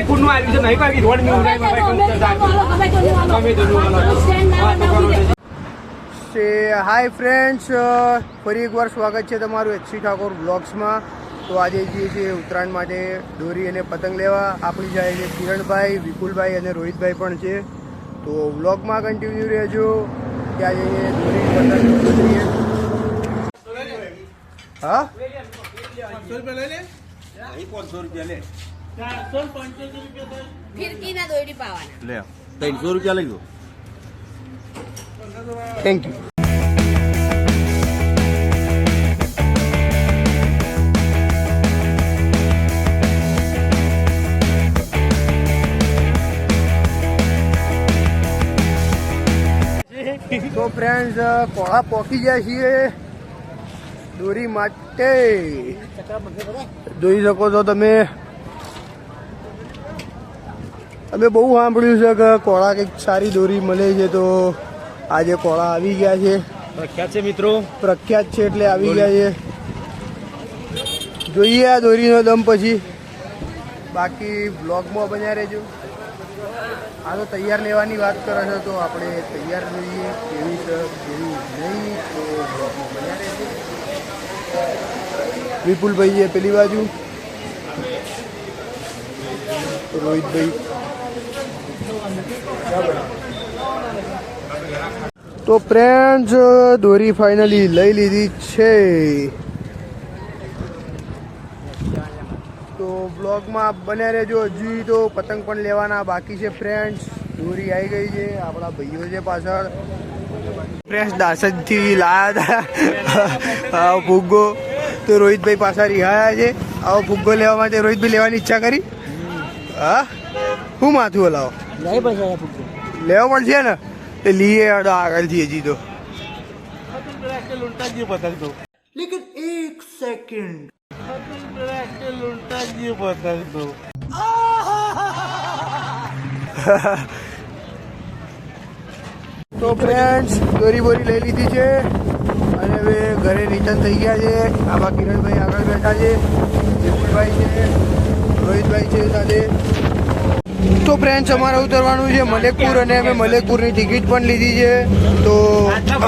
કુનું આવ્યું છે નહીં બાકી રોડ ની હાય ફ્રેન્ડ્સ, ફરી એકવાર સ્વાગત છે તમારું એચસી ઠાકોર બ્લોગ્સમાં. તો આજે જઈએ છીએ ઉત્તરાયણ માટે દોરી અને પતંગ લેવા. આપણી જાય છે કિરણભાઈ, વિપુલભાઈ અને રોહિતભાઈ પણ છે. તો બ્લોગમાં કન્ટિન્યુ રહેજો. ત્યાં જઈએ દોરી પતંગ લઈએ. હા 500 રૂપિયા લે. 500 રૂપિયા લે. 475 રૂપિયા ફિરકીના દોરી પાવાના લે. 300 રૂપિયા લઈ લો. Thank you. તો ફ્રેન્ડ્સ, કોળા પોકી ગયા છીએ દોરી માટે. જોઈ શકો છો તમે બહુ સાંભળ્યું છે કે કોળા કંઈક સારી દોરી મળે છે. તો આજે કોળા આવી ગયા છે. પ્રખ્યાત છે મિત્રો, પ્રખ્યાત છે એટલે આવી ગયા છે. જોઈએ આ દોરીનો દમ પછી. બાકી બ્લોગમાં બન્યા રહેજો. આ તો તૈયાર લેવાની વાત કરે છે, તો આપણે તૈયાર જોઈએ કેવી છે કેવી નહીં. તો બ્લોગમાં બન્યા રહેજો. વિપુલભાઈ છે પેલી બાજુ, રોહિતભાઈ. તો ફ્રેન્ડ્સ, દોરી ફાઇનલી લઈ લીધી છે. તો બ્લોગમાં બન્યા રહેજો. હજી તો પતંગ પણ લેવાના બાકી છે ફ્રેન્ડ્સ. દોરી આવી ગઈ છે. આપણા ભાઈઓ છે પાછળ. ફ્રેન્ડ્સ દાસદથી લાયા હતા આવો ફુગ્ગો. તો રોહિતભાઈ પાછા રિહાયા છે. આવો ફુગ્ગો લેવા માટે રોહિતભાઈ લેવાની ઈચ્છા કરી. હા, શું માથું હલાવો લેવો પડશે ને. તે લીએ આગળથી હજી તો. લેકિન એક સેકન્ડ, તો ફ્રેન્ડ્સ દોરી બોરી લઈ લીધી છે અને હવે ઘરે રિટર્ન થઈ ગયા છે. આમાં કિરણભાઈ આગળ બેઠા છે, વિપુલભાઈ છે, રોહિતભાઈ છે સાથે. તો ફ્રેન્ડ્સ, અમારે ઉતરવાનું છે મલેકપુર અને અમે મલેકપુરની ટિકિટ પણ લીધી છે. તો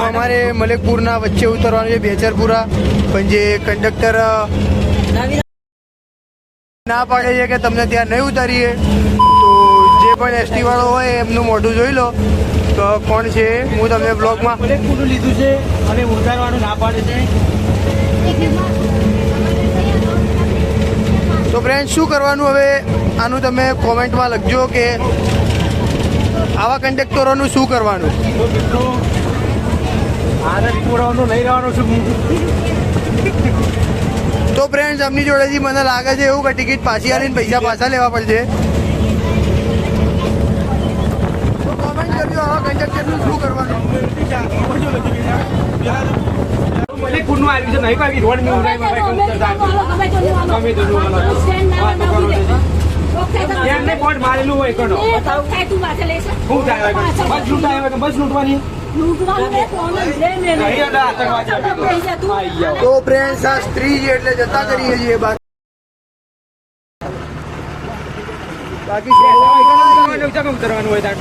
અમારે મલેકપુરના વચ્ચે ઉતરવાનું છે બેચરપુરા. પણ જે કંડક્ટર ના પાડે છે કે તમને ત્યાં નહીં ઉતારીએ, તો જે પણ એસટી વાળો હોય એમનું મોઢું જોઈ લો તો કોણ છે. હું તમને બ્લોગમાં મલેકપુરનું લીધું છે અને ઉતારવાનું ના પાડે છે. તો ફ્રેન્ડ, શું કરવાનું હવે આનું તમે કોમેન્ટમાં લખજો કે આવા કંડક્ટરોનું શું કરવાનું. તો મિત્રો આને પૂરવાનું લઈ રહેવાનું છું. તો ફ્રેન્ડ્સ, એમની જોડેથી મને લાગે છે એવું કે ટિકિટ પાછી આવીને પૈસા પાછા લેવા પડશે. તો કોમેન્ટ કરજો આવા કંડક્ટરનું શું કરવાનું. મલેકપુરનું આવ્યું છે નહીં બાકી રોડ ની મારેલું હોય કણો શું થાય બસ લૂંટાય બસ લૂંટવાની. તો ફ્રેન્ડ્સ, આ સ્ત્રી છે એટલે જતા કરીએ છીએ. બાકી ઉતરવાનું હોય.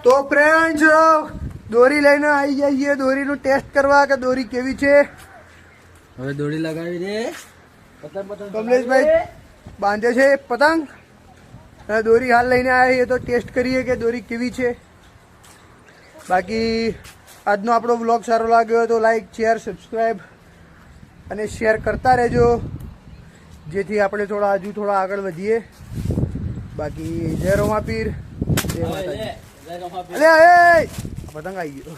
તો ફ્રેન્ડ્સ, દોરી લઈને આવી જઈએ દોરીનું ટેસ્ટ કરવા કે દોરી કેવી છે. હવે દોરી લગાવી દે. કમલેશભાઈ બાંધે છે પતંગ અને દોરી હાલ લઈને આવ્યા તો ટેસ્ટ કરીએ કે દોરી કેવી છે. બાકી આજનો આપણો બ્લોગ સારો લાગ્યો હોય તો લાઈક, શેર, સબસ્ક્રાઈબ અને શેર કરતા રહેજો, જેથી આપણે હજુ થોડા આગળ વધીએ. બાકી જય રોમાપીર, જય માતાજી. અરે પતંગ આવી ગયો.